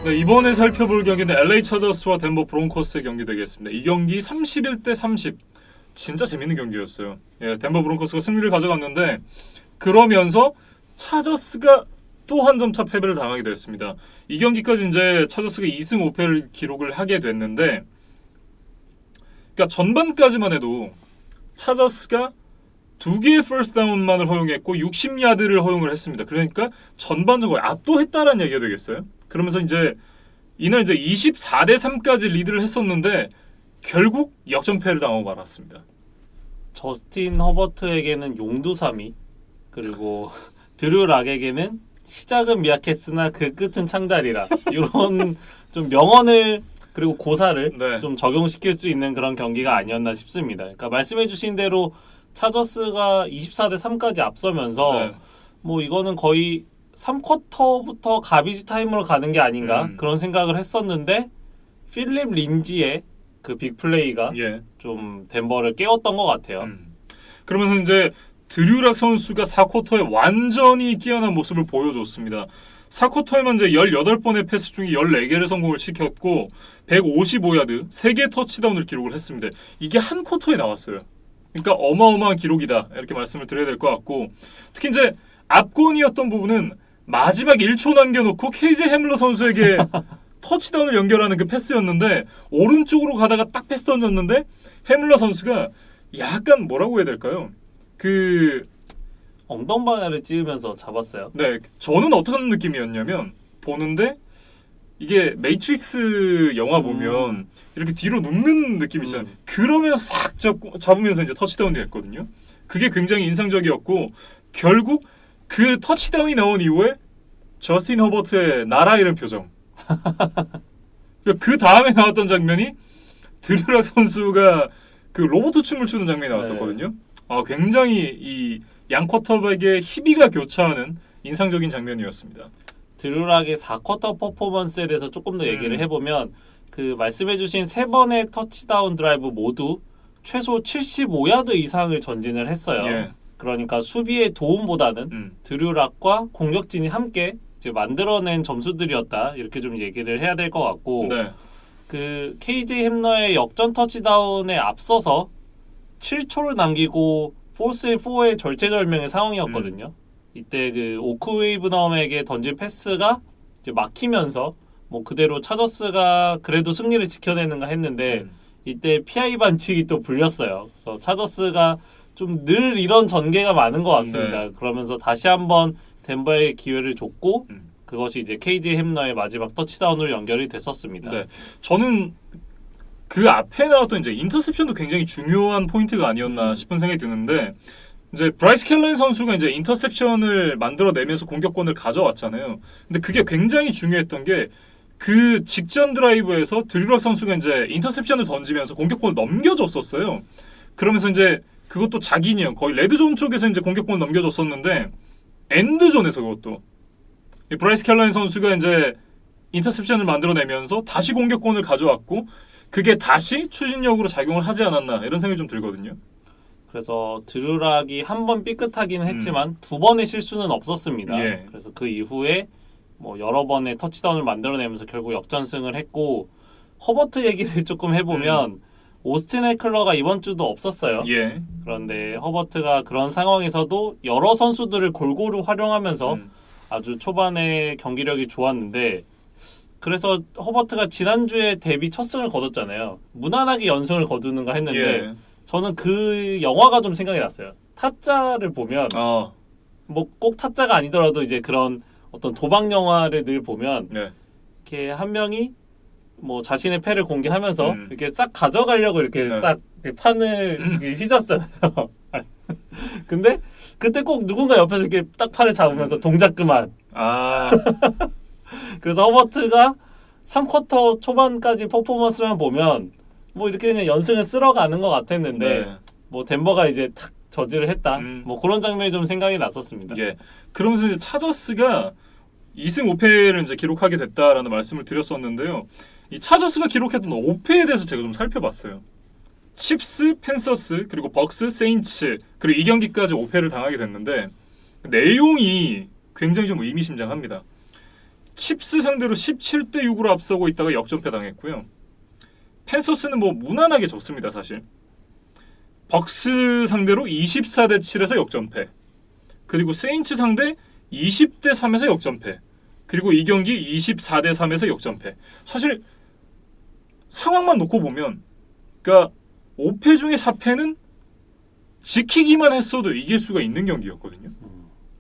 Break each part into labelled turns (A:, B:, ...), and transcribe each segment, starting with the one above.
A: 네, 이번에 살펴볼 경기는 LA 차저스와 덴버 브론코스의 경기 되겠습니다. 이 경기 31대 30. 진짜 재밌는 경기였어요. 예, 덴버 브론코스가 승리를 가져갔는데 그러면서 차저스가 또 한 점 차 패배를 당하게 됐습니다. 이 경기까지 이제 차저스가 2승 5패를 기록을 하게 됐는데 그러니까 전반까지만 해도 차저스가 2개의 퍼스트 다운만을 허용했고 60야드를 허용을 했습니다. 그러니까 전반적으로 압도했다라는 얘기가 되겠어요. 그러면서 이제 이날 이제 24대 3까지 리드를 했었는데 결국 역전패를 당하고 말았습니다.
B: 저스틴 허버트에게는 용두삼이 그리고 드류 락에게는 시작은 미약했으나 그 끝은 창달이라 이런 좀 명언을 그리고 고사를
A: 네.
B: 좀 적용시킬 수 있는 그런 경기가 아니었나 싶습니다. 그러니까 말씀해주신 대로 차저스가 24대 3까지 앞서면서
A: 네.
B: 뭐 이거는 거의 3쿼터부터 가비지 타임으로 가는 게 아닌가 그런 생각을 했었는데 필립 린지의 그 빅플레이가
A: 예.
B: 좀 덴버를 깨웠던 것 같아요.
A: 그러면서 이제 드류락 선수가 4쿼터에 완전히 뛰어난 모습을 보여줬습니다. 4쿼터에만 이제 18번의 패스 중에 14개를 성공을 시켰고 155야드, 3개 터치다운을 기록을 했습니다. 이게 한 쿼터에 나왔어요. 그러니까 어마어마한 기록이다. 이렇게 말씀을 드려야 될 것 같고 특히 이제 압권이었던 부분은 마지막 1초 남겨놓고 KJ 해밀러 선수에게 터치다운을 연결하는 그 패스였는데 오른쪽으로 가다가 딱 패스 던졌는데 해밀러 선수가 약간 뭐라고 해야 될까요?
B: 엉덩방아를 찌으면서 잡았어요.
A: 네, 저는 어떤 느낌이었냐면 보는데 이게 매트릭스 영화 보면 이렇게 뒤로 눕는 느낌이 있잖아요. 그러면서 싹 잡으면서 이제 터치다운이 됐거든요. 그게 굉장히 인상적이었고 결국 그 터치다운이 나온 이후에 저스틴 허버트의 나라 잃은 표정. 그 다음에 나왔던 장면이 드류락 선수가 그 로봇 춤을 추는 장면이 나왔었거든요. 굉장히 이 양 쿼터백의 희비가 교차하는 인상적인 장면이었습니다.
B: 드류락의 4쿼터 퍼포먼스에 대해서 조금 더 얘기를 해보면 그 말씀해주신 3번의 터치다운 드라이브 모두 최소 75야드 이상을 전진을 했어요.
A: 예.
B: 그러니까 수비의 도움보다는 드류락과 공격진이 함께 이제 만들어낸 점수들이었다 이렇게 좀 얘기를 해야 될 것 같고
A: 네.
B: 그 KJ 햄러의 역전 터치다운에 앞서서 7초를 남기고 포스의 4의 절체절명의 상황이었거든요. 이때 그 오크웨이브넘에게 던진 패스가 이제 막히면서 뭐 그대로 차저스가 그래도 승리를 지켜내는가 했는데 이때 PI 반칙이 또 불렸어요. 그래서 차저스가 좀 늘 이런 전개가 많은 것 같습니다.
A: 네.
B: 그러면서 다시 한번 덴버에 기회를 줬고 그것이 이제 KJ 햄러의 마지막 터치다운으로 연결이 됐었습니다.
A: 네. 저는 그 앞에 나왔던 이제 인터셉션도 굉장히 중요한 포인트가 아니었나 싶은 생각이 드는데 이제 브라이스 켈런 선수가 이제 인터셉션을 만들어내면서 공격권을 가져왔잖아요. 근데 그게 굉장히 중요했던 게 그 직전 드라이브에서 드류락 선수가 이제 인터셉션을 던지면서 공격권을 넘겨줬었어요. 그러면서 이제 그것도 자기 인형 거의 레드존 쪽에서 이제 공격권을 넘겨줬었는데 엔드존에서 그것도 브라이스 켈런 선수가 이제 인터셉션을 만들어내면서 다시 공격권을 가져왔고 그게 다시 추진력으로 작용을 하지 않았나 이런 생각이 좀 들거든요.
B: 그래서 드류락이 한 번 삐끗하기는 했지만 두 번의 실수는 없었습니다.
A: 예.
B: 그래서 그 이후에 뭐 여러 번의 터치다운을 만들어내면서 결국 역전승을 했고 허버트 얘기를 조금 해보면 오스틴 에클러가 이번 주도 없었어요.
A: 예.
B: 그런데 허버트가 그런 상황에서도 여러 선수들을 골고루 활용하면서 아주 초반에 경기력이 좋았는데 그래서 허버트가 지난주에 데뷔 첫 승을 거뒀잖아요. 무난하게 연승을 거두는가 했는데
A: 예.
B: 저는 그 영화가 좀 생각이 났어요. 타짜를 보면 뭐 꼭 타짜가 아니더라도 이제 그런 어떤 도박 영화를 늘 보면
A: 네.
B: 이렇게 한 명이 뭐 자신의 패를 공개하면서 이렇게 싹 가져가려고 이렇게
A: 네.
B: 싹 판을 이렇게 휘잡잖아요. 근데 그때 꼭 누군가 옆에서 이렇게 딱 팔을 잡으면서 동작 그만. 그래서 허버트가 3쿼터 초반까지 퍼포먼스만 보면 뭐 이렇게 그냥 연승을 쓸어가는 것 같았는데
A: 네.
B: 뭐 덴버가 이제 탁 저지를 했다. 뭐 그런 장면이 좀 생각이 났었습니다.
A: 예. 그러면서 이제 차저스가 2승 5패를 이제 기록하게 됐다라는 말씀을 드렸었는데요. 이 차저스가 기록했던 5패에 대해서 제가 좀 살펴봤어요. 칩스, 펜서스, 그리고 벅스, 세인츠, 그리고 이 경기까지 5패를 당하게 됐는데 내용이 굉장히 좀 의미심장합니다. 칩스 상대로 17대 6으로 앞서고 있다가 역전패 당했고요. 팬서스는 뭐 무난하게 졌습니다, 사실. 벅스 상대로 24대 7에서 역전패. 그리고 세인츠 상대 20대 3에서 역전패. 그리고 이 경기 24대 3에서 역전패. 사실 상황만 놓고 보면 그러니까 5패 중에 4패는 지키기만 했어도 이길 수가 있는 경기였거든요.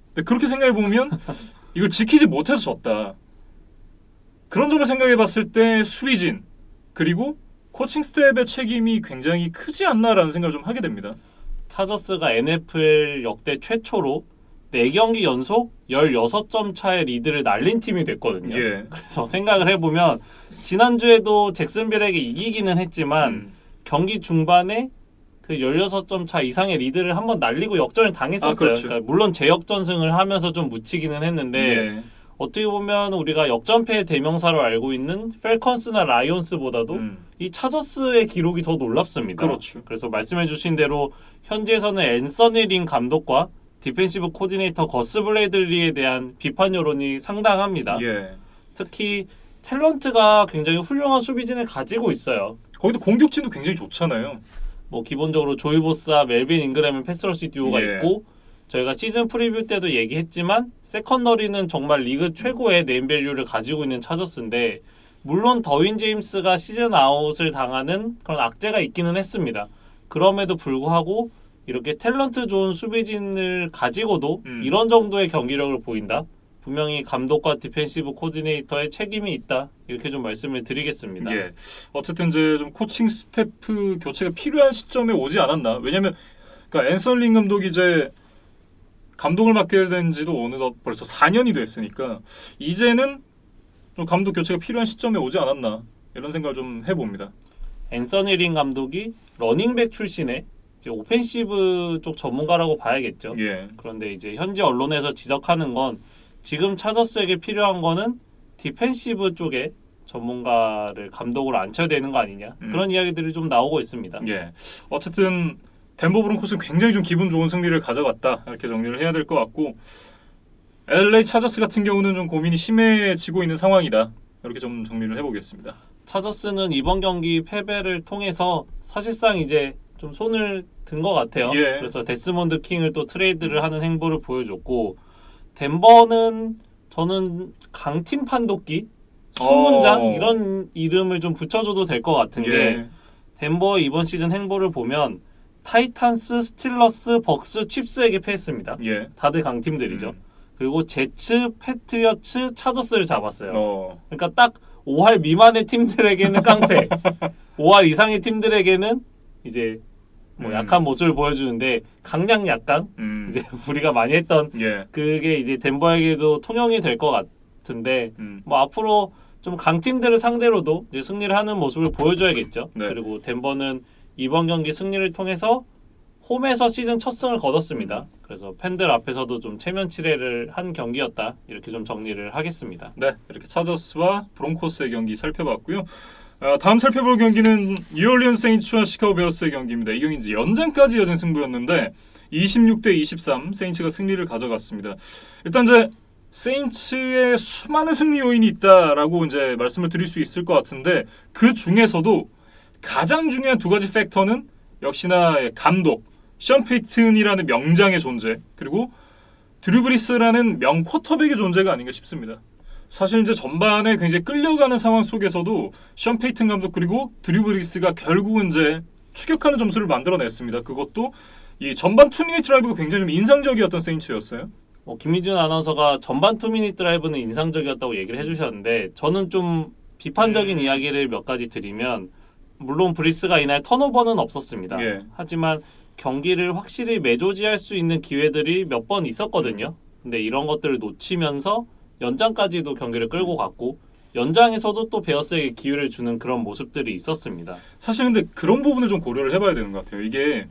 A: 근데 그렇게 생각해 보면 이걸 지키지 못해서 졌다. 그런 점을 생각해 봤을 때 수비진 그리고 코칭 스텝의 책임이 굉장히 크지 않나라는 생각을 좀 하게 됩니다.
B: 차저스가 NFL 역대 최초로 4경기 연속 16점 차의 리드를 날린 팀이 됐거든요.
A: 예.
B: 그래서 생각을 해보면 지난주에도 잭슨빌에게 이기기는 했지만 경기 중반에 그 16점 차 이상의 리드를 한번 날리고 역전을 당했었어요.
A: 그렇죠.
B: 그러니까 물론 재역전승을 하면서 좀 묻히기는 했는데
A: 예.
B: 어떻게 보면 우리가 역전패의 대명사로 알고 있는 펠컨스나 라이온스보다도 이 차저스의 기록이 더 놀랍습니다.
A: 그렇죠.
B: 그래서 말씀해주신 대로 현지에서는 앤서니 린 감독과 디펜시브 코디네이터 거스 블레이들리에 대한 비판 여론이 상당합니다.
A: 예.
B: 특히 탤런트가 굉장히 훌륭한 수비진을 가지고 있어요.
A: 거기도 공격진도 굉장히 좋잖아요.
B: 뭐 기본적으로 조이 보사, 멜빈 잉그램의 패스러시 듀오가
A: 예.
B: 있고 저희가 시즌 프리뷰 때도 얘기했지만 세컨더리는 정말 리그 최고의 네임밸류를 가지고 있는 차저스인데 물론 더윈 제임스가 시즌 아웃을 당하는 그런 악재가 있기는 했습니다. 그럼에도 불구하고 이렇게 탤런트 좋은 수비진을 가지고도 이런 정도의 경기력을 보인다. 분명히 감독과 디펜시브 코디네이터의 책임이 있다. 이렇게 좀 말씀을 드리겠습니다.
A: 예. 어쨌든 이제 좀 코칭 스태프 교체가 필요한 시점에 오지 않았나. 왜냐면 그러니까 앤서니 린 감독이 이제 감독을 맡게 된 지도 어느덧 벌써 4년이 됐으니까 이제는 좀 감독 교체가 필요한 시점에 오지 않았나. 이런 생각을 좀 해봅니다.
B: 앤서니 린 감독이 러닝백 출신의 이제 오펜시브 쪽 전문가라고 봐야겠죠.
A: 예.
B: 그런데 이제 현지 언론에서 지적하는 건 지금 차저스에게 필요한 거는 디펜시브 쪽에 전문가를 감독으로 앉혀야 되는 거 아니냐. 그런 이야기들이 좀 나오고 있습니다.
A: 예. 어쨌든 덴버 브론코스는 굉장히 좀 기분 좋은 승리를 가져갔다. 이렇게 정리를 해야 될 것 같고 LA 차저스 같은 경우는 좀 고민이 심해지고 있는 상황이다. 이렇게 좀 정리를 해보겠습니다.
B: 차저스는 이번 경기 패배를 통해서 사실상 이제 좀 손을 든 것 같아요.
A: 예.
B: 그래서 데스몬드 킹을 또 트레이드를 하는 행보를 보여줬고 덴버는 저는 강팀 판독기, 수문장 이런 이름을 좀 붙여줘도 될 것 같은 게
A: 예.
B: 덴버의 이번 시즌 행보를 보면 타이탄스, 스틸러스, 벅스, 칩스에게 패했습니다.
A: 예.
B: 다들 강팀들이죠. 그리고 제츠, 패트리어츠, 차저스를 잡았어요. 그러니까 딱 5할 미만의 팀들에게는 깡패, 5할 이상의 팀들에게는 이제 뭐 약한 모습을 보여주는데 강약 약강 이제 우리가 많이 했던
A: 예.
B: 그게 이제 덴버에게도 통용이 될 것 같은데 뭐 앞으로 좀 강팀들을 상대로도 이제 승리를 하는 모습을 보여줘야겠죠.
A: 네.
B: 그리고 덴버는 이번 경기 승리를 통해서 홈에서 시즌 첫 승을 거뒀습니다. 그래서 팬들 앞에서도 좀 체면치레를 한 경기였다. 이렇게 좀 정리를 하겠습니다.
A: 네, 이렇게 차저스와 브론코스의 경기 살펴봤고요. 다음 살펴볼 경기는 뉴올리언스 세인츠와 시카고 베어스의 경기입니다. 이 경기 이제 연장까지 이어진 승부였는데 26대 23 세인츠가 승리를 가져갔습니다. 일단 이제 세인츠의 수많은 승리 요인이 있다라고 이제 말씀을 드릴 수 있을 것 같은데 그 중에서도 가장 중요한 두 가지 팩터는 역시나 감독 션 페이튼이라는 명장의 존재 그리고 드류 브리스라는 명 쿼터백의 존재가 아닌가 싶습니다. 사실 이제 전반에 굉장히 끌려가는 상황 속에서도 션 페이튼 감독 그리고 드류 브리스가 결국은 이제 추격하는 점수를 만들어냈습니다. 그것도 이 전반 투미닛 드라이브가 굉장히 좀 인상적이었던 세인츠였어요.
B: 김희준 아나운서가 전반 투미닛 드라이브는 인상적이었다고 얘기를 해주셨는데 저는 좀 비판적인 이야기를 몇 가지 드리면 물론 브리스가 이날 턴오버는 없었습니다.
A: 예.
B: 하지만 경기를 확실히 매조지할 수 있는 기회들이 몇 번 있었거든요. 근데 이런 것들을 놓치면서 연장까지도 경기를 끌고 갔고 연장에서도 또 베어스에게 기회를 주는 그런 모습들이 있었습니다.
A: 사실 근데 그런 부분을 좀 고려를 해봐야 되는 것 같아요. 이게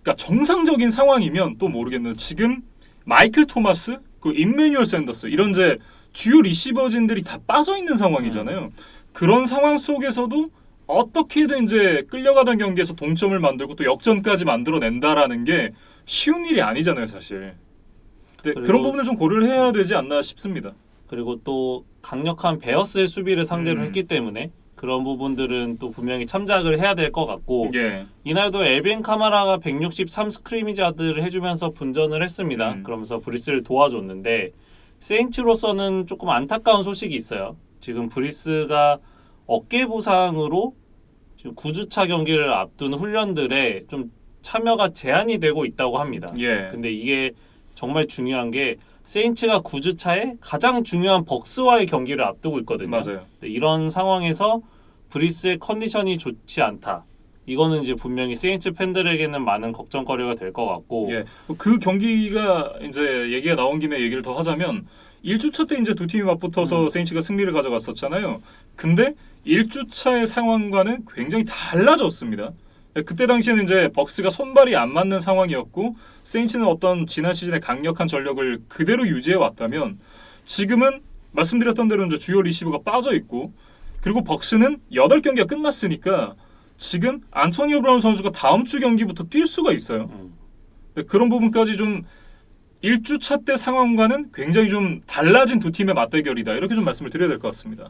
A: 그러니까 정상적인 상황이면 또 모르겠는데 지금 마이클 토마스 그리고 임매뉴얼 샌더스 이런 이제 주요 리시버진들이 다 빠져 있는 상황이잖아요. 그런 상황 속에서도 어떻게든 이제 끌려가던 경기에서 동점을 만들고 또 역전까지 만들어낸다라는 게 쉬운 일이 아니잖아요, 사실. 네, 그런 부분을 좀 고려를 해야 되지 않나 싶습니다.
B: 그리고 또 강력한 베어스의 수비를 상대로
A: 음.
B: 했기 때문에 그런 부분들은 또 분명히 참작을 해야 될 것 같고
A: 예.
B: 이날도 엘빈 카마라가 163 스크리미지 야드를 해주면서 분전을 했습니다.
A: 음.
B: 그러면서 브리스를 도와줬는데 세인츠로서는 조금 안타까운 소식이 있어요. 지금 브리스가 어깨 부상으로 지금 9주차 경기를 앞둔 훈련들에 좀 참여가 제한이 되고 있다고 합니다.
A: 예.
B: 근데 이게 정말 중요한 게 세인츠가 9주차에 가장 중요한 벅스와의 경기를 앞두고 있거든요.
A: 맞아요.
B: 이런 상황에서 브리스의 컨디션이 좋지 않다. 이거는 이제 분명히 세인츠 팬들에게는 많은 걱정거리가 될 것 같고
A: 예. 그 경기가 이제 얘기가 나온 김에 얘기를 더 하자면 1주차 때 이제 두 팀이 맞붙어서 세인츠가 승리를 가져갔었잖아요. 근데 1주차의 상황과는 굉장히 달라졌습니다. 그때 당시에는 이제 벅스가 손발이 안 맞는 상황이었고 세인츠는 어떤 지난 시즌의 강력한 전력을 그대로 유지해 왔다면 지금은 말씀드렸던 대로 이제 주요 리시브가 빠져 있고 그리고 벅스는 8경기가 끝났으니까 지금 안토니오 브라운 선수가 다음 주 경기부터 뛸 수가 있어요. 그런 부분까지 좀 1주차 때 상황과는 굉장히 좀 달라진 두 팀의 맞대결이다. 이렇게 좀 말씀을 드려야 될 것 같습니다.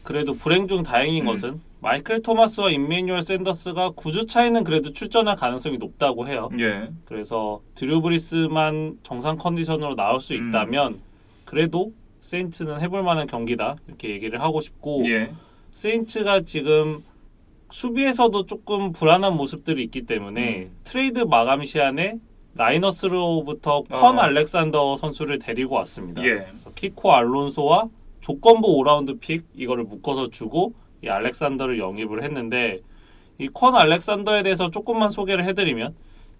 B: 그래도 불행 중 다행인 것은 마이클 토마스와 임메뉴얼 샌더스가 9주차에는 그래도 출전할 가능성이 높다고 해요.
A: 예.
B: 그래서 드류 브리스만 정상 컨디션으로 나올 수 있다면 그래도 세인츠는 해볼 만한 경기다 이렇게 얘기를 하고 싶고
A: 예.
B: 세인츠가 지금 수비에서도 조금 불안한 모습들이 있기 때문에 트레이드 마감 시한에 나이너스로부터 컨 알렉산더 선수를 데리고 왔습니다.
A: 예.
B: 그래서 키코 알론소와 조건부 5라운드 픽 이거를 묶어서 주고 이 알렉산더를 영입을 했는데 이 컨 알렉산더에 대해서 조금만 소개를 해드리면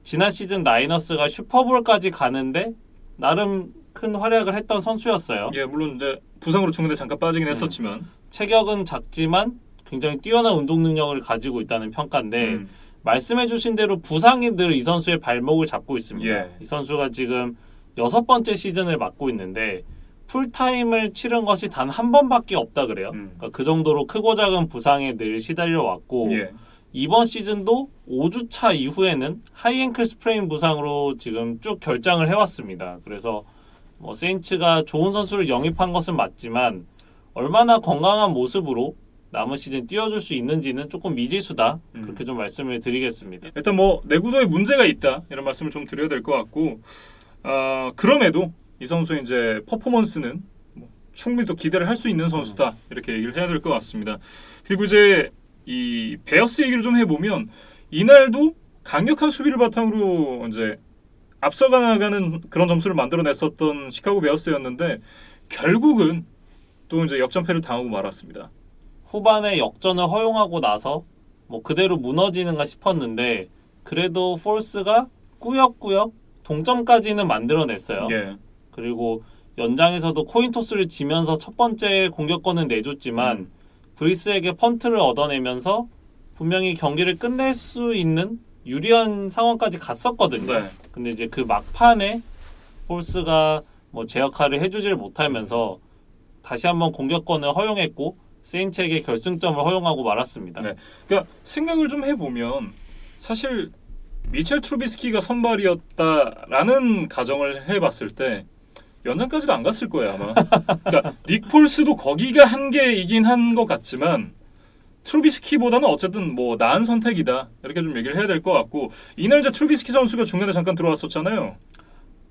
B: 지난 시즌 나이너스가 슈퍼볼까지 가는데 나름 큰 활약을 했던 선수였어요.
A: 예, 물론 이제 부상으로 중간에 잠깐 빠지긴 했었지만
B: 체격은 작지만 굉장히 뛰어난 운동 능력을 가지고 있다는 평가인데 말씀해주신 대로 부상이 늘 이 선수의 발목을 잡고 있습니다.
A: 예.
B: 이 선수가 지금 6번째 시즌을 맡고 있는데 풀타임을 치른 것이 단 한 번밖에 없다 그래요. 그러니까 그 정도로 크고 작은 부상에 늘 시달려 왔고
A: 예.
B: 이번 시즌도 5주차 이후에는 하이앵클 스프레인 부상으로 지금 쭉 결장을 해왔습니다. 그래서 뭐 세인츠가 좋은 선수를 영입한 것은 맞지만 얼마나 건강한 모습으로 남은 시즌 뛰어줄 수 있는지는 조금 미지수다. 그렇게 좀 말씀을 드리겠습니다.
A: 일단 뭐 내구도에 문제가 있다 이런 말씀을 좀 드려야 될 것 같고 그럼에도 이 선수의 이제 퍼포먼스는 뭐 충분히 또 기대를 할 수 있는 선수다 이렇게 얘기를 해야 될 것 같습니다. 그리고 이제 이 베어스 얘기를 좀 해보면 이날도 강력한 수비를 바탕으로 이제 앞서가 나가는 그런 점수를 만들어냈었던 시카고 베어스였는데 결국은 또 이제 역전패를 당하고 말았습니다.
B: 후반에 역전을 허용하고 나서 뭐 그대로 무너지는가 싶었는데 그래도 폴스가 꾸역꾸역 동점까지는 만들어냈어요.
A: 예.
B: 그리고 연장에서도 코인토스를 지면서 첫 번째 공격권은 내줬지만 브리스에게 펀트를 얻어내면서 분명히 경기를 끝낼 수 있는 유리한 상황까지 갔었거든요.
A: 네.
B: 근데 이제 그 막판에 폴스가 뭐 제 역할을 해주질 못하면서 다시 한번 공격권을 허용했고 세인츠에게 결승점을 허용하고 말았습니다.
A: 네. 그러니까 생각을 좀 해보면 사실 미첼 트루비스키가 선발이었다라는 가정을 해봤을 때 연장까지도 안 갔을 거예요 아마. 그러니까 닉 폴스도 거기가 한계이긴 한 것 같지만 트루비스키보다는 어쨌든 뭐 나은 선택이다 이렇게 좀 얘기를 해야 될 것 같고 이날 이제 트루비스키 선수가 중간에 잠깐 들어왔었잖아요.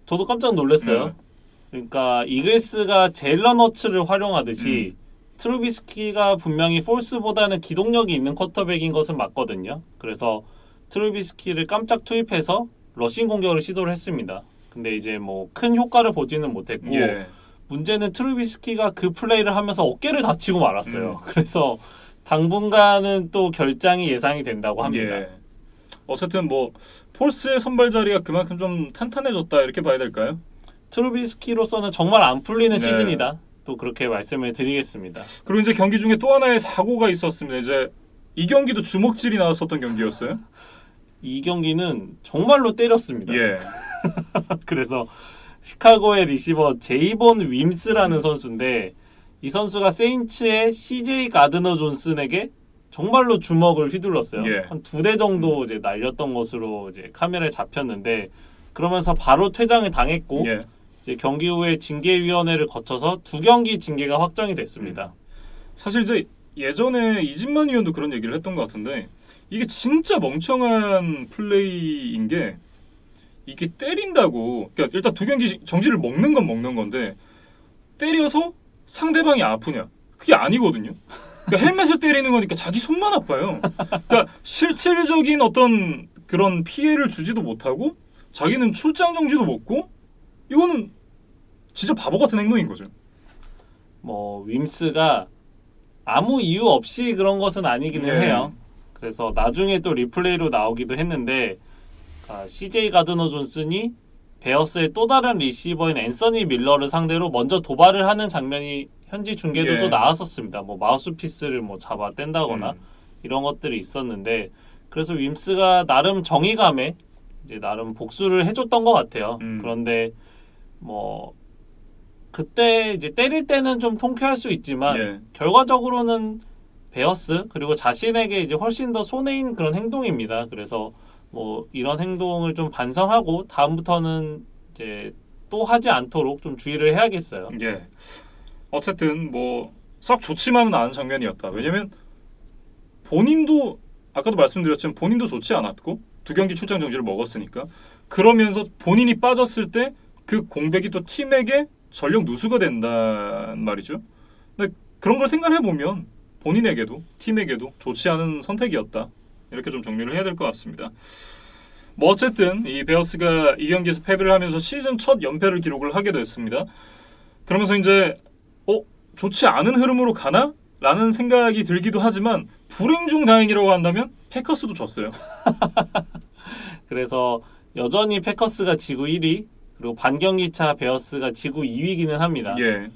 B: 저도 깜짝 놀랐어요.
A: 네.
B: 그러니까 이글스가 제일런 허츠를 활용하듯이 트루비스키가 분명히 폴스보다는 기동력이 있는 쿼터백인 것은 맞거든요. 그래서 트루비스키를 깜짝 투입해서 러싱 공격을 시도를 했습니다. 근데 이제 뭐 큰 효과를 보지는 못했고
A: 예.
B: 문제는 트루비스키가 그 플레이를 하면서 어깨를 다치고 말았어요. 그래서 당분간은 또 결장이 예상이 된다고 합니다.
A: 예. 어쨌든 뭐 폴스의 선발 자리가 그만큼 좀 탄탄해졌다 이렇게 봐야 될까요?
B: 트루비스키로서는 정말 안 풀리는
A: 네.
B: 시즌이다. 또 그렇게 말씀을 드리겠습니다.
A: 그리고 이제 경기 중에 또 하나의 사고가 있었습니다. 이제 이 경기도 주먹질이 나왔었던 경기였어요.
B: 이 경기는 정말로 때렸습니다.
A: 예.
B: 그래서 시카고의 리시버 제이본 윈스라는 선수인데 이 선수가 세인츠의 CJ 가드너 존슨에게 정말로 주먹을 휘둘렀어요.
A: 예.
B: 한 2대 정도 이제 날렸던 것으로 이제 카메라에 잡혔는데 그러면서 바로 퇴장을 당했고
A: 예.
B: 이제 경기 후에 징계위원회를 거쳐서 2경기 징계가 확정이 됐습니다.
A: 사실 이제 예전에 이진만 위원도 그런 얘기를 했던 것 같은데 이게 진짜 멍청한 플레이인 게 이게 때린다고 그러니까 일단 2경기 정지를 먹는 건 먹는 건데 때려서 상대방이 아프냐? 그게 아니거든요. 그러니까 헬멧을 때리는 거니까 자기 손만 아파요. 그러니까 실질적인 어떤 그런 피해를 주지도 못하고 자기는 출장 정지도 먹고 이거는 진짜 바보 같은 행동인 거죠.
B: 뭐 윈스가 아무 이유 없이 그런 것은 아니기는
A: 네.
B: 해요. 그래서 나중에 또 리플레이로 나오기도 했는데 CJ 가드너 존슨이 베어스의 또 다른 리시버인 앤서니 밀러를 상대로 먼저 도발을 하는 장면이 현지 중계도 또 나왔었습니다. 뭐 마우스피스를 뭐 잡아 뗀다거나 이런 것들이 있었는데 그래서 윈스가 나름 정의감에 이제 나름 복수를 해줬던 것 같아요. 그런데 뭐 그때 이제 때릴 때는 좀 통쾌할 수 있지만 결과적으로는 베어스 그리고 자신에게 이제 훨씬 더 손해인 그런 행동입니다. 그래서 뭐 이런 행동을 좀 반성하고 다음부터는 이제 또 하지 않도록 좀 주의를 해야겠어요.
A: 예. 어쨌든 뭐 썩 좋지만은 않은 장면이었다. 왜냐면 본인도 아까도 말씀드렸지만 본인도 좋지 않았고 2경기 출장 정지를 먹었으니까 그러면서 본인이 빠졌을 때 그 공백이 또 팀에게 전력 누수가 된단 말이죠. 근데 그런 걸 생각해 보면 본인에게도 팀에게도 좋지 않은 선택이었다. 이렇게 좀 정리를 해야 될 것 같습니다. 뭐 어쨌든 이 베어스가 이 경기에서 패배를 하면서 시즌 첫 연패를 기록을 하게 됐습니다. 그러면서 이제 좋지 않은 흐름으로 가나? 라는 생각이 들기도 하지만 불행 중 다행이라고 한다면 패커스도 졌어요.
B: 그래서 여전히 패커스가 지구 1위 그리고 반경기차 베어스가 지구 2위기는 합니다.
A: 예.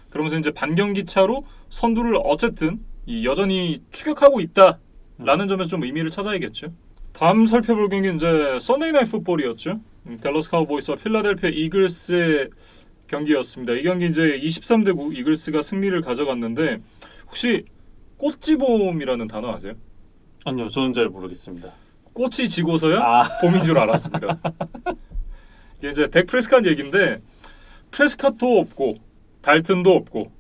A: 그러면서 이제 반경기차로 선두를 어쨌든 여전히 추격하고 있다라는 점에서 좀 의미를 찾아야겠죠. 다음 살펴볼 경기는 이제 썬데이 나잇 풋볼이었죠. 댈러스 카우보이스와 필라델피아 이글스의 경기였습니다. 이 경기 이제 23대 9 이글스가 승리를 가져갔는데 혹시 꽃지봄이라는 단어 아세요?
B: 아니요, 저는 잘 모르겠습니다.
A: 꽃이 지고서야 봄인 줄 알았습니다. 이게 이제 덱 프레스캇 얘기인데 프레스캇도 없고 달튼도 없고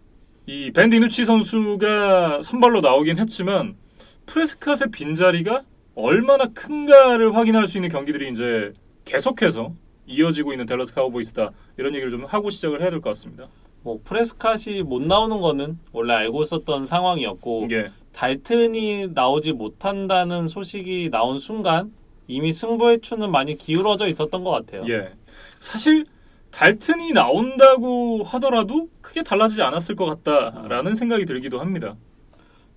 A: 이 벤 디누치 선수가 선발로 나오긴 했지만 프레스캇의 빈자리가 얼마나 큰가를 확인할 수 있는 경기들이 이제 계속해서 이어지고 있는 댈러스 카우보이스다. 이런 얘기를 좀 하고 시작을 해야 될 것 같습니다.
B: 뭐 프레스캇이 못 나오는 거는 원래 알고 있었던 상황이었고 달튼이 나오지 못한다는 소식이 나온 순간 이미 승부의 추는 많이 기울어져 있었던 것 같아요.
A: 예. 사실 달튼이 나온다고 하더라도 크게 달라지지 않았을 것 같다라는 생각이 들기도 합니다.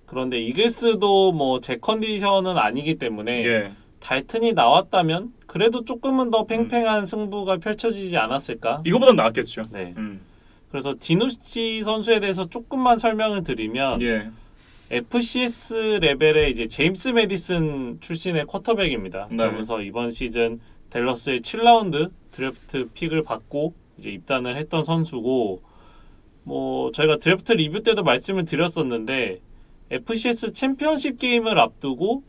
B: 그런데 이글스도 뭐 제 컨디션은 아니기 때문에 달튼이 나왔다면 그래도 조금은 더 팽팽한 승부가 펼쳐지지 않았을까?
A: 이거보단 나았겠죠.
B: 네. 그래서 디누치 선수에 대해서 조금만 설명을 드리면 FCS 레벨의 이제 제임스 메디슨 출신의 쿼터백입니다. 그러면서 이번 시즌 댈러스의 7라운드 드래프트 픽을 받고 이제 입단을 했던 선수고 뭐 저희가 드래프트 리뷰 때도 말씀을 드렸었는데 FCS 챔피언십 게임을 앞두고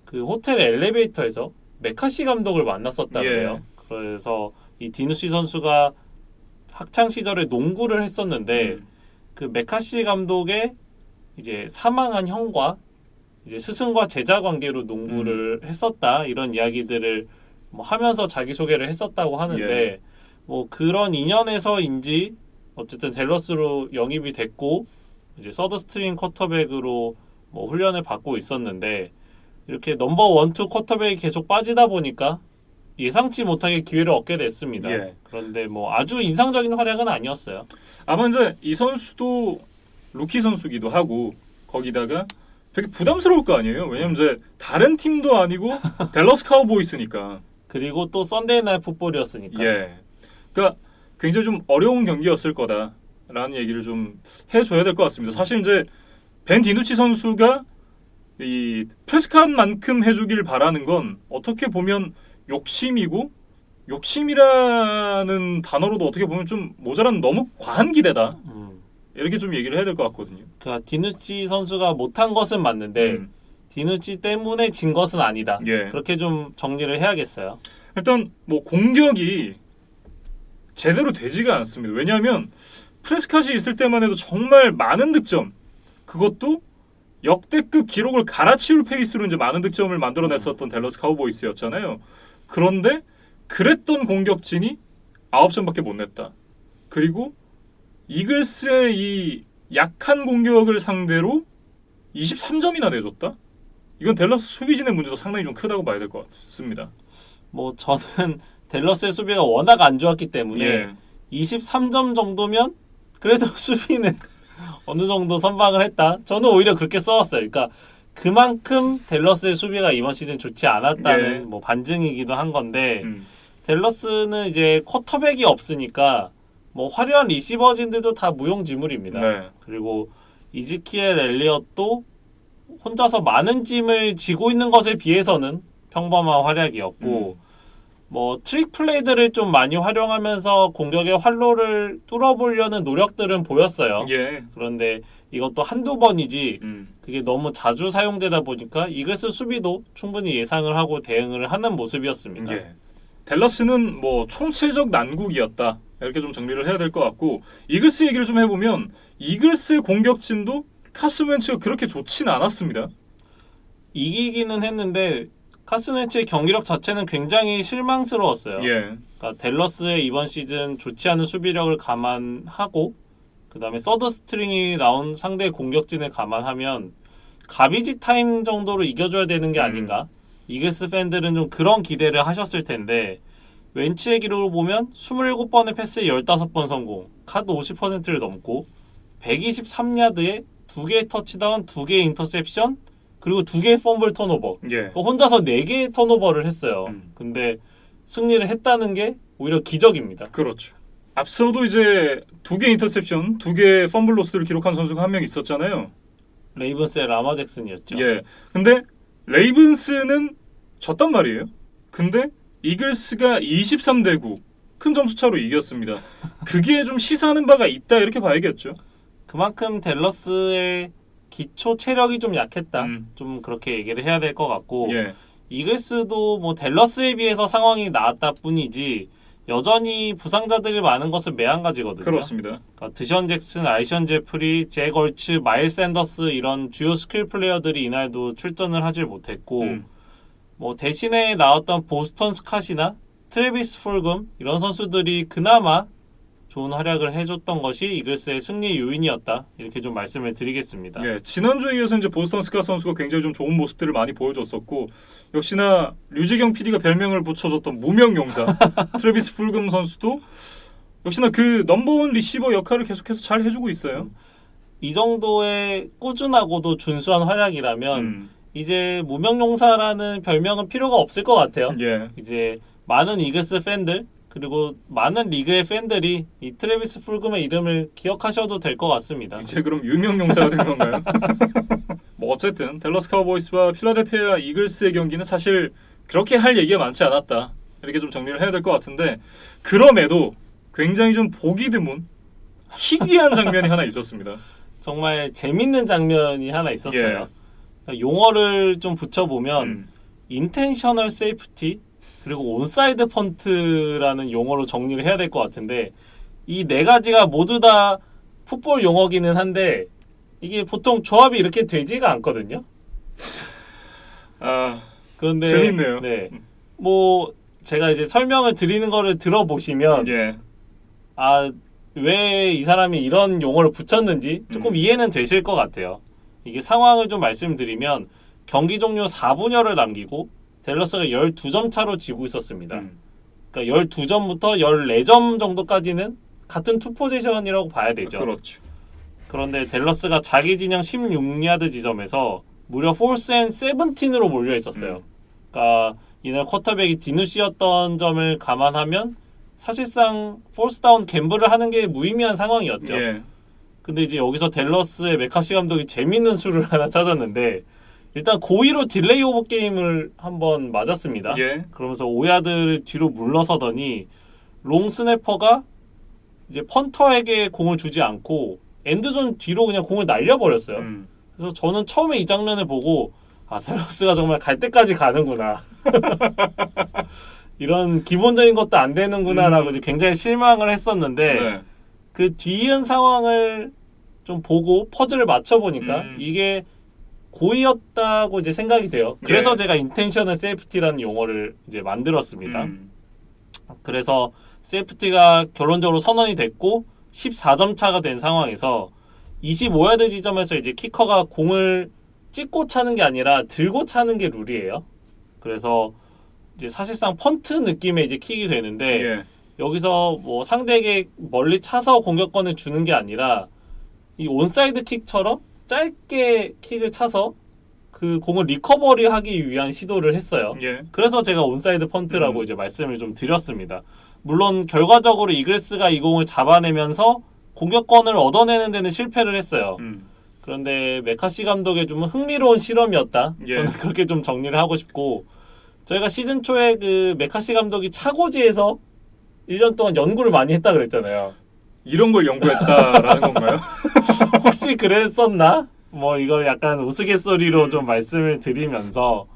B: 그 호텔 엘리베이터에서 메카시 감독을 만났었다고요. 그래서 이 디누시 선수가 학창 시절에 농구를 했었는데 그 메카시 감독의 이제 사망한 형과 이제 스승과 제자 관계로 농구를 했었다 이런 이야기들을 뭐 하면서 자기 소개를 했었다고 하는데 뭐 그런 인연에서인지 어쨌든 댈러스로 영입이 됐고 이제 서드 스트링 쿼터백으로 뭐 훈련을 받고 있었는데 이렇게 넘버 1, 2 쿼터백이 계속 빠지다 보니까 예상치 못하게 기회를 얻게 됐습니다. 그런데 뭐 아주 인상적인 활약은 아니었어요.
A: 아마 이제 이 선수도 루키 선수기도 하고 거기다가 되게 부담스러울 거 아니에요. 왜냐면 이제 다른 팀도 아니고 댈러스 카우보이스니까.
B: 그리고 또 썬데이 나잇 풋볼이었으니까.
A: 그러니까 굉장히 좀 어려운 경기였을 거다라는 얘기를 좀 해줘야 될 것 같습니다. 사실 이제 벤 디누치 선수가 이 프레스캇만큼 해주길 바라는 건 어떻게 보면 욕심이고 욕심이라는 단어로도 어떻게 보면 좀 모자란 너무 과한 기대다. 이렇게 좀 얘기를 해야 될 것 같거든요.
B: 그러니까 디누치 선수가 못한 것은 맞는데 디누치 때문에 진 것은 아니다. 그렇게 좀 정리를 해야겠어요.
A: 일단 뭐 공격이 제대로 되지가 않습니다. 왜냐하면 프레스캇이 있을 때만 해도 정말 많은 득점, 그것도 역대급 기록을 갈아치울 페이스로 이제 많은 득점을 만들어냈었던 댈러스 카우보이스였잖아요. 그런데 그랬던 공격진이 9점밖에 못 냈다. 그리고 이글스의 이 약한 공격을 상대로 23점이나 내줬다? 이건 댈러스 수비진의 문제도 상당히 좀 크다고 봐야 될 것 같습니다.
B: 뭐 저는 댈러스의 수비가 워낙 안 좋았기 때문에
A: 예.
B: 23점 정도면 그래도 수비는 어느 정도 선방을 했다. 저는 오히려 그렇게 써왔어요. 그러니까 그만큼 댈러스의 수비가 이번 시즌 좋지 않았다는
A: 예.
B: 뭐 반증이기도 한 건데 댈러스는 이제 쿼터백이 없으니까 뭐 화려한 리시버진들도 다 무용지물입니다.
A: 네.
B: 그리고 이즈키엘 엘리엇도 혼자서 많은 짐을 지고 있는 것에 비해서는 평범한 활약이었고 뭐 트릭 플레이들을 좀 많이 활용하면서 공격의 활로를 뚫어보려는 노력들은 보였어요.
A: 예.
B: 그런데 이것도 한두 번이지
A: 음.
B: 그게 너무 자주 사용되다 보니까 이글스 수비도 충분히 예상을 하고 대응을 하는 모습이었습니다.
A: 예. 댈러스는 뭐 총체적 난국이었다. 이렇게 좀 정리를 해야 될 것 같고, 이글스 얘기를 좀 해보면 이글스의 공격진도 카슨 웬츠가 그렇게 좋지는 않았습니다.
B: 이기기는 했는데 카슨 웬츠의 경기력 자체는 굉장히 실망스러웠어요.
A: 예.
B: 그러니까 댈러스의 이번 시즌 좋지 않은 수비력을 감안하고 그 다음에 서드 스트링이 나온 상대의 공격진을 감안하면 가비지 타임 정도로 이겨줘야 되는 게 아닌가. 이글스 팬들은 좀 그런 기대를 하셨을 텐데 웬츠의 기록을 보면 27번의 패스에 15번 성공, 카드 50%를 넘고 123야드에 2개의 터치다운, 2개의 인터셉션, 그리고 2개의 펌블 턴오버.
A: 예.
B: 혼자서 4개의 턴오버를 했어요. 근데 승리를 했다는 게 오히려 기적입니다.
A: 그렇죠. 앞서도 이제 2개 인터셉션, 2개 펌블 로스를 기록한 선수가 한 명 있었잖아요.
B: 레이븐스의 라마 잭슨이었죠.
A: 예. 근데 레이븐스는 졌단 말이에요. 근데 이글스가 23대 9 큰 점수 차로 이겼습니다. 그게 좀 시사하는 바가 있다 이렇게 봐야겠죠.
B: 그만큼 댈러스의 기초 체력이 좀 약했다. 좀 그렇게 얘기를 해야 될 것 같고
A: 예.
B: 이글스도 뭐 댈러스에 비해서 상황이 나았다 뿐이지 여전히 부상자들이 많은 것은 매한가지거든요.
A: 그렇습니다.
B: 그러니까 드션 잭슨, 알션 제프리, 잭 얼츠, 마일스 샌더스 이런 주요 스킬 플레이어들이 이날도 출전을 하질 못했고 뭐 대신에 나왔던 보스턴 스캇이나 트래비스 풀금 이런 선수들이 그나마 좋은 활약을 해줬던 것이 이글스의 승리 요인이었다. 이렇게 좀 말씀을 드리겠습니다.
A: 예, 지난주에 이어서 이제 보스턴 스캇 선수가 굉장히 좀 좋은 모습들을 많이 보여줬었고, 역시나 류지경 PD가 별명을 붙여줬던 무명용사 트래비스 풀금 선수도 역시나 그 넘버원 리시버 역할을 계속해서 잘 해주고 있어요.
B: 이 정도의 꾸준하고도 준수한 활약이라면 이제 무명용사라는 별명은 필요가 없을 것 같아요.
A: 예.
B: 이제 많은 이글스 팬들 그리고 많은 리그의 팬들이 이 트래비스 풀금의 이름을 기억하셔도 될 것 같습니다.
A: 이제 그럼 유명용사가 된 건가요? 뭐 어쨌든 댈러스 카우보이스와 필라델피아 이글스의 경기는 사실 그렇게 할 얘기가 많지 않았다. 이렇게 좀 정리를 해야 될 것 같은데, 그럼에도 굉장히 좀 보기 드문 희귀한 장면이 하나 있었습니다.
B: 정말 재밌는 장면이 하나 있었어요. 용어를 좀 붙여보면 인텐셔널 세이프티 그리고 온사이드 펀트라는 용어로 정리를 해야 될 것 같은데 이 네 가지가 모두 다 풋볼 용어기는 한데 이게 보통 조합이 이렇게 되지가 않거든요.
A: 아,
B: 그런데
A: 재밌네요.
B: 네, 뭐 제가 이제 설명을 드리는 거를 들어보시면
A: 예.
B: 아, 왜 이 사람이 이런 용어를 붙였는지 조금 이해는 되실 것 같아요. 이게 상황을 좀 말씀드리면 경기 종료 4분여를 남기고 댈러스가 12점 차로 지고 있었습니다. 그러니까 12점부터 14점 정도까지는 같은 투 포지션이라고 봐야 되죠.
A: 그렇죠.
B: 그런데 댈러스가 자기 진영 16야드 지점에서 무려 포스 앤 세븐틴으로 몰려 있었어요. 그러니까 이날 쿼터백이 디누시였던 점을 감안하면 사실상 포스 다운 갬블을 하는 게 무의미한 상황이었죠.
A: 예.
B: 근데 이제 여기서 댈러스의 메카시 감독이 재밌는 수를 하나 찾았는데 일단 고의로 딜레이 오버 게임을 한번 맞았습니다.
A: 예.
B: 그러면서 5야드를 뒤로 물러서더니 롱 스냅퍼가 이제 펀터에게 공을 주지 않고 엔드존 뒤로 그냥 공을 날려버렸어요. 그래서 저는 처음에 이 장면을 보고 아 댈러스가 정말 갈 때까지 가는구나. 이런 기본적인 것도 안 되는구나라고 이제 굉장히 실망을 했었는데
A: 네.
B: 그 뒤이은 상황을 좀 보고 퍼즐을 맞춰보니까 이게 고의였다고 이제 생각이 돼요. 그래서
A: 예.
B: 제가 인텐셔널 세이프티라는 용어를 이제 만들었습니다. 그래서 세이프티가 결론적으로 선언이 됐고 14점 차가 된 상황에서 25야드 지점에서 이제 키커가 공을 찍고 차는 게 아니라 들고 차는 게 룰이에요. 그래서 이제 사실상 펀트 느낌의 이제 킥이 되는데
A: 예.
B: 여기서 뭐 상대에게 멀리 차서 공격권을 주는 게 아니라 이 온사이드 킥처럼 짧게 킥을 차서 그 공을 리커버리 하기 위한 시도를 했어요.
A: 예.
B: 그래서 제가 온사이드 펀트라고 이제 말씀을 좀 드렸습니다. 물론 결과적으로 이글스가 이 공을 잡아내면서 공격권을 얻어내는 데는 실패를 했어요. 그런데 메카시 감독의 좀 흥미로운 실험이었다.
A: 예.
B: 저는 그렇게 좀 정리를 하고 싶고 저희가 시즌 초에 그 메카시 감독이 차고지에서 1년 동안 연구를 많이 했다 그랬잖아요.
A: 이런 걸 연구했다라는 건가요?
B: 혹시 그랬었나? 뭐 이걸 약간 우스갯소리로 좀 말씀을 드리면서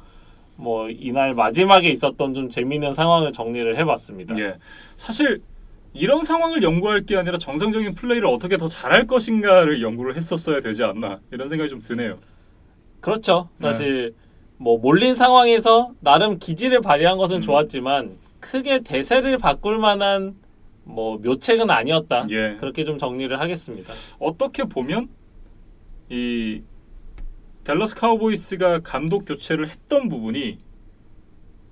B: 뭐 이날 마지막에 있었던 좀 재미있는 상황을 정리를 해봤습니다.
A: 예. 사실 이런 상황을 연구할 게 아니라 정상적인 플레이를 어떻게 더 잘할 것인가를 연구를 했었어야 되지 않나 이런 생각이 좀 드네요.
B: 그렇죠. 사실 뭐 몰린 상황에서 나름 기지를 발휘한 것은 좋았지만 크게 대세를 바꿀 만한 뭐 묘책은 아니었다.
A: 예.
B: 그렇게 좀 정리를 하겠습니다.
A: 어떻게 보면 이 댈러스 카우보이스가 감독 교체를 했던 부분이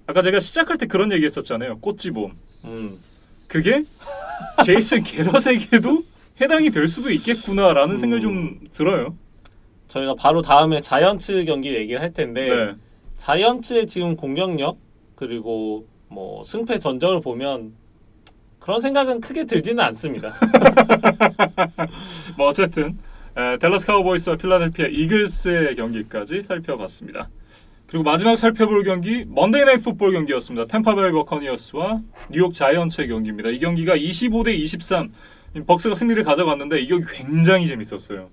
A: 아까 제가 시작할 때 그런 얘기했었잖아요. 꽃지봄. 그게 제이슨 게럿에게도 해당이 될 수도 있겠구나라는 생각이 좀 들어요.
B: 저희가 바로 다음에 자이언츠 경기 얘기를 할 텐데
A: 네.
B: 자이언츠의 지금 공격력 그리고 뭐 승패 전적을 보면 그런 생각은 크게 들지는 않습니다.
A: 뭐 어쨌든 댈러스 카우보이스와 필라델피아 이글스의 경기까지 살펴봤습니다. 그리고 마지막 살펴볼 경기 먼데이 나잇 풋볼 경기였습니다. 템파베이 버커니어스와 뉴욕 자이언츠의 경기입니다. 이 경기가 25대 23 벅스가 승리를 가져갔는데 이 경기 굉장히 재밌었어요.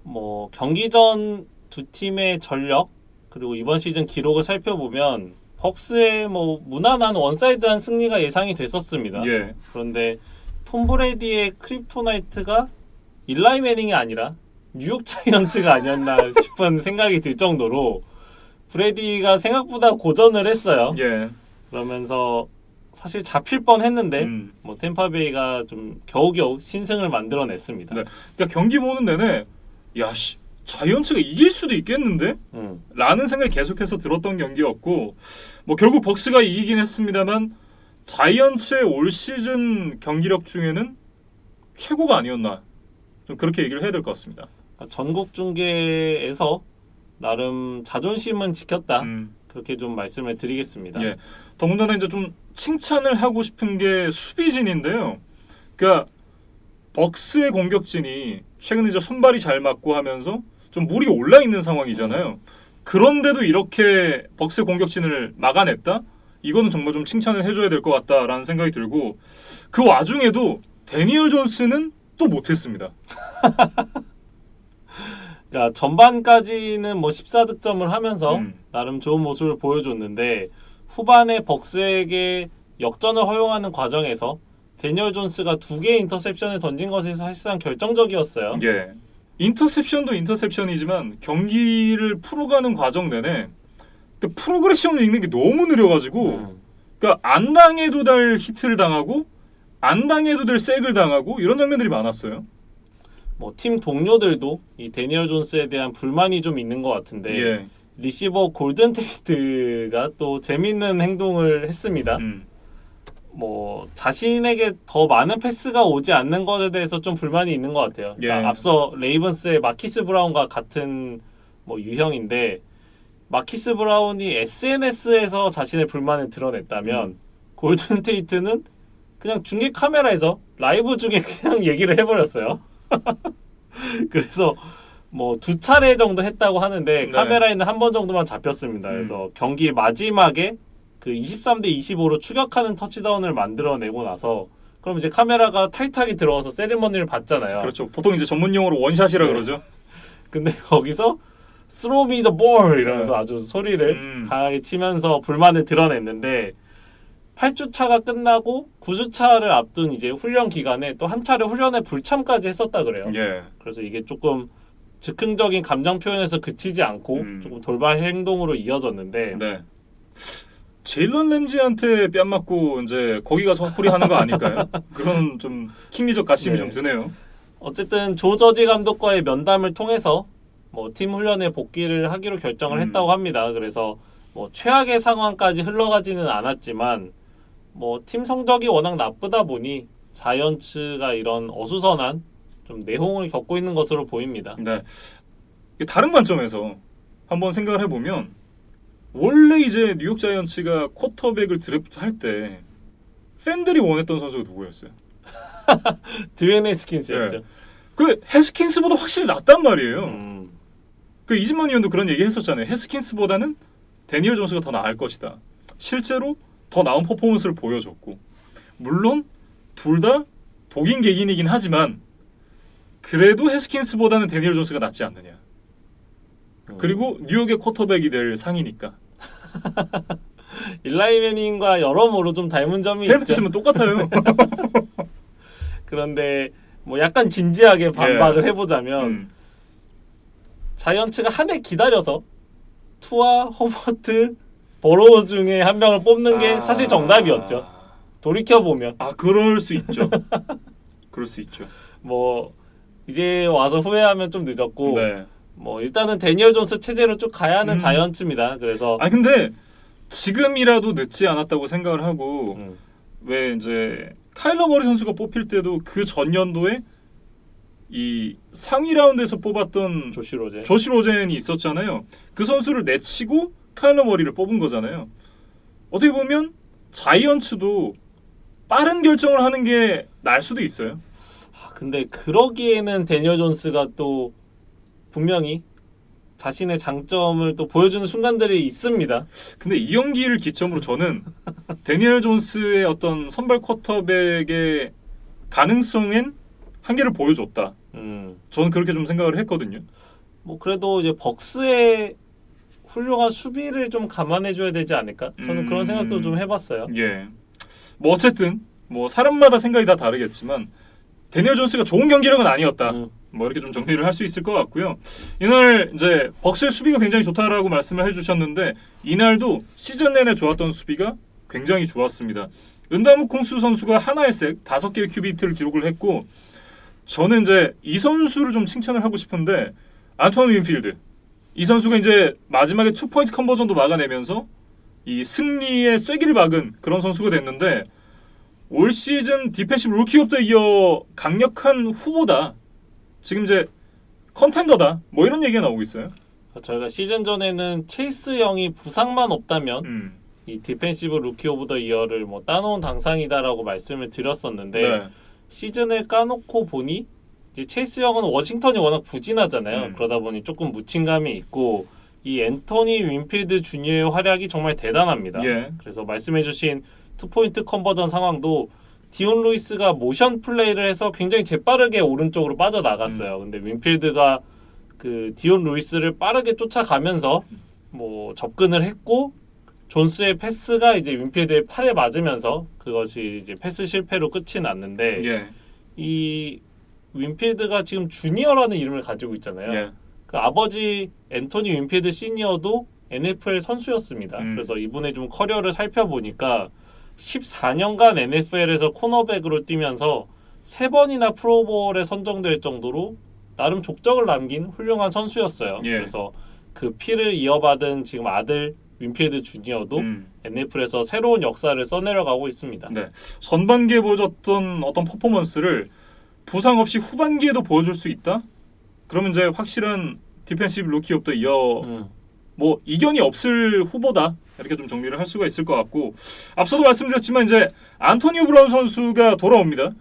B: 뭐 경기 전 두 팀의 전력 그리고 이번 시즌 기록을 살펴보면 벅스의 뭐 무난한 원사이드한 승리가 예상이 됐었습니다.
A: 예.
B: 그런데 톰 브레이디의 크립토나이트가 일라이 매닝이 아니라 뉴욕 자이언츠가 아니었나 싶은 생각이 들 정도로 브레이디가 생각보다 고전을 했어요.
A: 예.
B: 그러면서 사실 잡힐 뻔했는데 뭐 템파베이가 좀 겨우겨우 신승을 만들어냈습니다.
A: 네. 그러니까 경기 보는 내내 자이언츠가 이길 수도 있겠는데? 라는 생각이 계속해서 들었던 경기였고 뭐 결국 벅스가 이기긴 했습니다만 자이언츠의 올 시즌 경기력 중에는 최고가 아니었나 좀 그렇게 얘기를 해야 될 것 같습니다.
B: 그러니까 전국 중계에서 나름 자존심은 지켰다. 그렇게 좀 말씀을 드리겠습니다.
A: 예. 더군다나 이제 좀 칭찬을 하고 싶은 게 수비진인데요. 그러니까 벅스의 공격진이 최근에 이제 손발이 잘 맞고 하면서 좀 물이 올라 있는 상황이잖아요. 그런데도 이렇게 벅스의 공격진을 막아냈다? 이거는 정말 좀 칭찬을 해줘야 될 것 같다라는 생각이 들고 그 와중에도 데니얼 존스는 또 못했습니다.
B: 그러니까 전반까지는 뭐 14득점을 하면서 나름 좋은 모습을 보여줬는데 후반에 벅스에게 역전을 허용하는 과정에서 데니얼 존스가 2개의 인터셉션을 던진 것이 사실상 결정적이었어요.
A: 예. 인터셉션도 인터셉션이지만 경기를 풀어가는 과정 내내 그 프로그레션을 읽는 게 너무 느려가지고 그러니까 안 당해도 될 히트를 당하고 안 당해도 될 색을 당하고 이런 장면들이 많았어요.
B: 뭐 팀 동료들도 이 데니얼 존스에 대한 불만이 좀 있는 것 같은데
A: 예.
B: 리시버 골든 테이트가 또 재밌는 행동을 했습니다. 뭐 자신에게 더 많은 패스가 오지 않는 것에 대해서 좀 불만이 있는 것 같아요. 그러니까
A: 예.
B: 앞서 레이븐스의 마키스 브라운과 같은 뭐 유형인데 마키스 브라운이 SNS에서 자신의 불만을 드러냈다면 골든 테이트는 그냥 중계 카메라에서 라이브 중에 그냥 얘기를 해버렸어요. 그래서 뭐 2차례 정도 했다고 하는데
A: 네.
B: 카메라에는 한 번 정도만 잡혔습니다. 그래서 경기 마지막에 그 23대 25로 추격하는 터치다운을 만들어내고 나서 그럼 이제 카메라가 타이트하게 들어와서 세리머니를 받잖아요.
A: 그렇죠. 보통 이제 전문 용어로 원샷이라
B: 네.
A: 그러죠.
B: 근데 거기서 Throw me the ball 이러면서 아주 소리를 강하게 치면서 불만을 드러냈는데 8주차가 끝나고 9주차를 앞둔 이제 훈련 기간에 또 한 차례 훈련에 불참까지 했었다 그래요.
A: 예.
B: 그래서 이게 조금 즉흥적인 감정 표현에서 그치지 않고 조금 돌발 행동으로 이어졌는데
A: 네. 제일런 램지한테 뺨 맞고 이제 거기 가서 화풀이 하는 거 아닐까요? 그런 좀 킹리적 가심이
B: 네.
A: 좀 드네요.
B: 어쨌든 조 저지 감독과의 면담을 통해서 뭐 팀 훈련에 복귀를 하기로 결정을 했다고 합니다. 그래서 뭐 최악의 상황까지 흘러가지는 않았지만 뭐 팀 성적이 워낙 나쁘다 보니 자이언츠가 이런 어수선한 좀 내홍을 겪고 있는 것으로 보입니다.
A: 네. 다른 관점에서 한번 생각을 해보면 원래 이제 뉴욕 자이언츠가 쿼터백을 드래프트할 때 팬들이 원했던 선수가 누구였어요?
B: 드웨인 해스킨스였죠.
A: 네. 그 해스킨스보다 확실히 낫단 말이에요. 그 이진만 의원도 그런 얘기 했었잖아요. 해스킨스보다는 데니얼 존스가 더 나을 것이다. 실제로 더 나은 퍼포먼스를 보여줬고 물론 둘 다 독인 객인이긴 하지만 그래도 해스킨스보다는 데니얼 존스가 낫지 않느냐. 그리고 뉴욕의 쿼터백이 될 상이니까.
B: 일라이 매닝과 여러모로 좀 닮은 점이
A: 헬멧
B: 있죠.
A: 쓰면 똑같아요.
B: 그런데 뭐 약간 진지하게 반박을 해보자면 자이언츠가 한 해 기다려서 투와 허버트, 버로우 중에 한 명을 뽑는 게 사실 정답이었죠. 돌이켜보면.
A: 그럴 수 있죠. 그럴 수 있죠.
B: 뭐 이제 와서 후회하면 좀 늦었고
A: 네.
B: 뭐 일단은 데니얼 존스 체제로 쭉 가야 하는 자이언츠입니다. 그래서
A: 근데 지금이라도 늦지 않았다고 생각을 하고 왜 이제 카일러 머리 선수가 뽑힐 때도 그 전년도에 이 상위 라운드에서 뽑았던 조시 로젠이 있었잖아요. 그 선수를 내치고 카일러 머리를 뽑은 거잖아요. 어떻게 보면 자이언츠도 빠른 결정을 하는 게 나을 수도 있어요.
B: 근데 그러기에는 데니얼 존스가 또 분명히 자신의 장점을 또 보여주는 순간들이 있습니다.
A: 근데 이 경기를 기점으로 저는 데니얼 존스의 어떤 선발 쿼터백의 가능성엔 한계를 보여줬다. 저는 그렇게 좀 생각을 했거든요.
B: 뭐 그래도 이제 벅스의 훌륭한 수비를 좀 감안해줘야 되지 않을까? 저는 그런 생각도 좀 해봤어요.
A: 예. 뭐 어쨌든 뭐 사람마다 생각이 다 다르겠지만 데니얼 존스가 좋은 경기력은 아니었다. 뭐 이렇게 좀 정리를 할 수 있을 것 같고요. 이날 이제 벅스의 수비가 굉장히 좋다라고 말씀을 해주셨는데 이날도 시즌 내내 좋았던 수비가 굉장히 좋았습니다. 은다무 콩수 선수가 하나의 색 5개의 큐비트를 기록을 했고 저는 이제 이 선수를 좀 칭찬을 하고 싶은데 안토니 윈필드 이 선수가 이제 마지막에 2포인트 컨버전도 막아내면서 이 승리의 쐐기를 박은 그런 선수가 됐는데 올 시즌 디펜시브 루키 오브 더 이어 강력한 후보다. 지금 이제 컨텐더다. 뭐 이런 얘기가 나오고 있어요.
B: 저희가 시즌 전에는 체이스 형이 부상만 없다면 이 디펜시브 루키 오브 더 이어를 뭐 따놓은 당상이다라고 말씀을 드렸었는데
A: 네.
B: 시즌을 까놓고 보니 이제 체이스 형은 워싱턴이 워낙 부진하잖아요. 그러다 보니 조금 묻힌감이 있고 이 앤토니 윈필드 주니어의 활약이 정말 대단합니다.
A: 예.
B: 그래서 말씀해주신 2포인트 컨버전 상황도 디온 루이스가 모션 플레이를 해서 굉장히 재빠르게 오른쪽으로 빠져나갔어요. 근데 윈필드가 그 디온 루이스를 빠르게 쫓아가면서 뭐 접근을 했고 존스의 패스가 이제 윈필드의 팔에 맞으면서 그것이 이제 패스 실패로 끝이 났는데
A: 예.
B: 이 윈필드가 지금 주니어라는 이름을 가지고 있잖아요.
A: 예.
B: 그 아버지 앤토니 윈필드 시니어도 NFL 선수였습니다. 그래서 이분의 좀 커리어를 살펴보니까 14년간 NFL에서 코너백으로 뛰면서 3번이나 프로볼에 선정될 정도로 나름 족적을 남긴 훌륭한 선수였어요.
A: 예.
B: 그래서 그 피를 이어받은 지금 아들 윈필드 주니어도 NFL에서 새로운 역사를 써내려가고 있습니다.
A: 네. 전반기에 보여줬던 어떤 퍼포먼스를 부상 없이 후반기에도 보여줄 수 있다? 그러면 이제 확실한 디펜시브 루키 오브 더 이어 뭐 이견이 없을 후보다. 이렇게 좀 정리를 할 수가 있을 것 같고 앞서도 말씀드렸지만 이제 안토니오 브라운 선수가 돌아옵니다.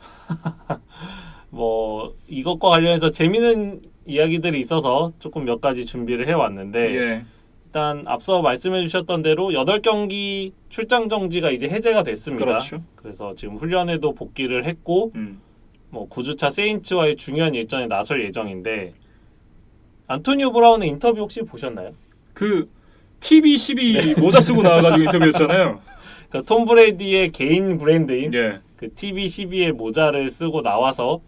B: 뭐 이것과 관련해서 재미있는 이야기들이 있어서 조금 몇 가지 준비를 해왔는데
A: 예.
B: 일단 앞서 말씀해 주셨던 대로 8경기 출장 정지가 이제 해제가 됐습니다.
A: 그렇죠.
B: 그래서 지금 훈련에도 복귀를 했고 뭐 9주차 세인츠와의 중요한 일정에 나설 예정인데 안토니오 브라운의 인터뷰 혹시 보셨나요?
A: 그 TV12 모자 쓰고 나와가지고 인터뷰했잖아요.
B: 그러니까 톰 브레이디의 개인 브랜드인
A: 예.
B: 그 TV12의 모자를 쓰고 나와서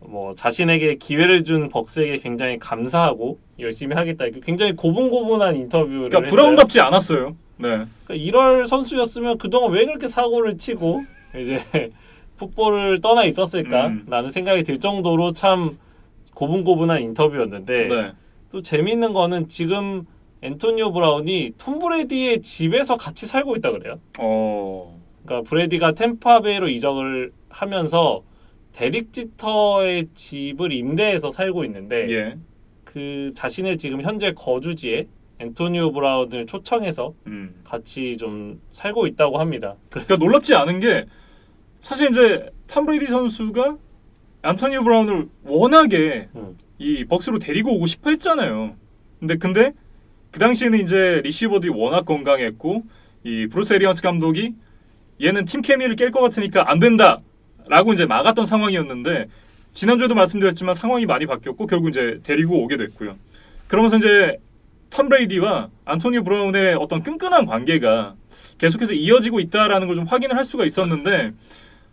B: 뭐 자신에게 기회를 준 벅스에게 굉장히 감사하고 열심히 하겠다. 굉장히 고분고분한 인터뷰를
A: 그러니까
B: 했어요.
A: 브라운답지 않았어요. 네.
B: 그러니까 이럴 선수였으면 그동안 왜 그렇게 사고를 치고 이제 풋볼을 떠나 있었을까라는 생각이 들 정도로 참 고분고분한 인터뷰였는데
A: 네.
B: 또 재미있는 거는 지금 앤토니오 브라운이 톰 브레디의 집에서 같이 살고 있다 그래요. 그러니까 브레디가 템파베이로 이적을 하면서 데릭 지터의 집을 임대해서 살고 있는데
A: 예.
B: 그 자신의 지금 현재 거주지에 앤토니오 브라운을 초청해서 같이 좀 살고 있다고 합니다.
A: 그러니까 놀랍지 않은 게 사실 이제 톰 브레이디 선수가 앤토니오 브라운을 워낙에 이 벅스로 데리고 오고 싶어 했잖아요. 근데 그 당시에는 이제 리시버들이 워낙 건강했고 이 브루스 에리언스 감독이 얘는 팀 케미를 깰 것 같으니까 안 된다라고 이제 막았던 상황이었는데 지난주에도 말씀드렸지만 상황이 많이 바뀌었고 결국 이제 데리고 오게 됐고요. 그러면서 이제 톰 브레이디와 앤토니오 브라운의 어떤 끈끈한 관계가 계속해서 이어지고 있다라는 걸 좀 확인을 할 수가 있었는데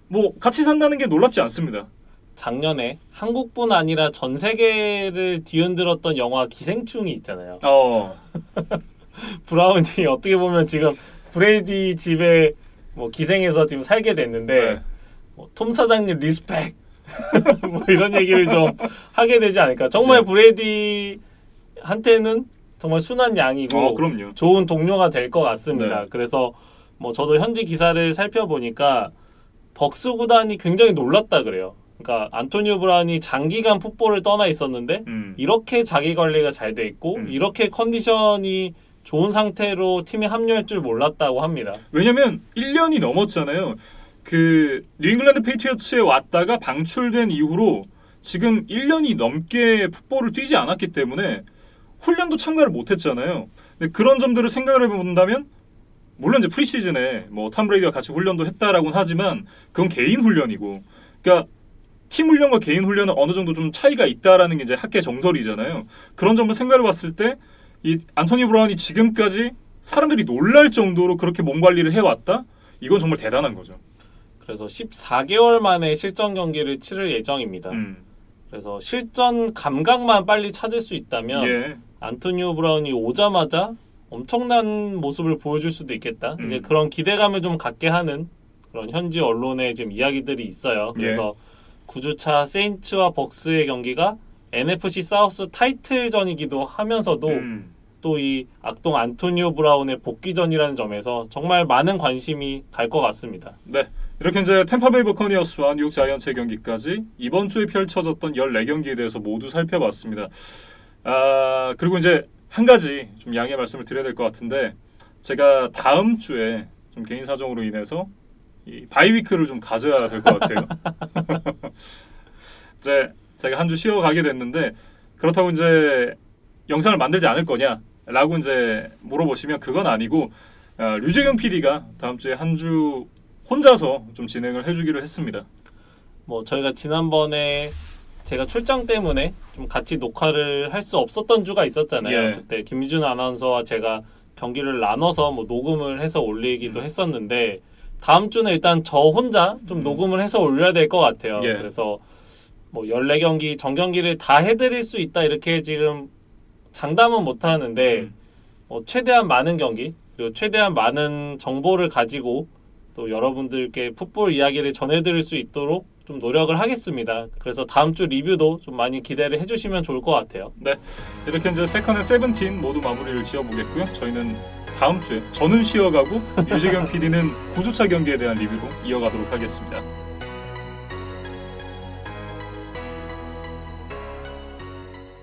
A: 뭐 같이 산다는 게 놀랍지 않습니다.
B: 작년에 한국뿐 아니라 전 세계를 뒤흔들었던 영화 기생충이 있잖아요. 브라운이 어떻게 보면 지금 브레이디 집에 뭐 기생해서 지금 살게 됐는데
A: 네.
B: 뭐 톰 사장님 리스펙 뭐 이런 얘기를 좀 하게 되지 않을까. 정말
A: 네.
B: 브레이디한테는 정말 순한 양이고
A: 그럼요.
B: 좋은 동료가 될 것 같습니다.
A: 네.
B: 그래서 뭐 저도 현지 기사를 살펴보니까 벅스 구단이 굉장히 놀랐다 그래요. 그러니까 안토니오 브라운이 장기간 풋볼을 떠나 있었는데 이렇게 자기 관리가 잘 돼 있고 이렇게 컨디션이 좋은 상태로 팀에 합류할 줄 몰랐다고 합니다.
A: 왜냐면 1년이 넘었잖아요. 그 뉴잉글랜드 페이트리어츠에 왔다가 방출된 이후로 지금 1년이 넘게 풋볼을 뛰지 않았기 때문에 훈련도 참가를 못했잖아요. 근데 그런 점들을 생각을 해본다면 물론 이제 프리시즌에 뭐 톰 브레이디와 같이 훈련도 했다라고는 하지만 그건 개인 훈련이고, 그러니까 팀 훈련과 개인 훈련은 어느 정도 좀 차이가 있다라는 게 이제 학계 정설이잖아요. 그런 점을 생각해 봤을 때 이 안토니 브라운이 지금까지 사람들이 놀랄 정도로 그렇게 몸 관리를 해왔다? 이건 정말 대단한 거죠.
B: 그래서 14개월 만에 실전 경기를 치를 예정입니다. 그래서 실전 감각만 빨리 찾을 수 있다면
A: 예.
B: 안토니오 브라운이 오자마자 엄청난 모습을 보여줄 수도 있겠다. 이제 그런 기대감을 좀 갖게 하는 그런 현지 언론의 지금 이야기들이 있어요. 그래서 9주차 세인츠와 벅스의 경기가 NFC 사우스 타이틀전이기도 하면서도 또 이 악동 안토니오 브라운의 복귀전이라는 점에서 정말 많은 관심이 갈 것 같습니다.
A: 네, 이렇게 이제 템파베이 버커니어스와 뉴욕 자이언츠의 경기까지 이번 주에 펼쳐졌던 14경기에 대해서 모두 살펴봤습니다. 그리고 이제 한 가지 좀 양해 말씀을 드려야 될 것 같은데, 제가 다음 주에 좀 개인 사정으로 인해서 이 바이위크를 좀 가져야 될 것 같아요. 이제 제가 한 주 쉬어 가게 됐는데, 그렇다고 이제 영상을 만들지 않을 거냐라고 이제 물어보시면 그건 아니고, 류재경 PD가 다음 주에 한 주 혼자서 좀 진행을 해주기로 했습니다.
B: 뭐 저희가 지난번에 제가 출장 때문에 좀 같이 녹화를 할 수 없었던 주가 있었잖아요.
A: 예.
B: 그때 김미준 아나운서와 제가 경기를 나눠서 뭐 녹음을 해서 올리기도 했었는데, 다음 주는 일단 저 혼자 좀 녹음을 해서 올려야 될 것 같아요.
A: 예.
B: 그래서 뭐 14경기 정경기를 다 해드릴 수 있다 이렇게 지금 장담은 못 하는데 최대한 많은 경기 그리고 최대한 많은 정보를 가지고 또 여러분들께 풋볼 이야기를 전해드릴 수 있도록 좀 노력을 하겠습니다. 그래서 다음 주 리뷰도 좀 많이 기대를 해주시면 좋을 것 같아요.
A: 네, 이렇게 이제 세컨 앤 세븐틴 모두 마무리를 지어보겠고요. 저희는 다음 주에 저는 쉬어가고 류재경 PD는 9주차 경기에 대한 리뷰로 이어가도록 하겠습니다.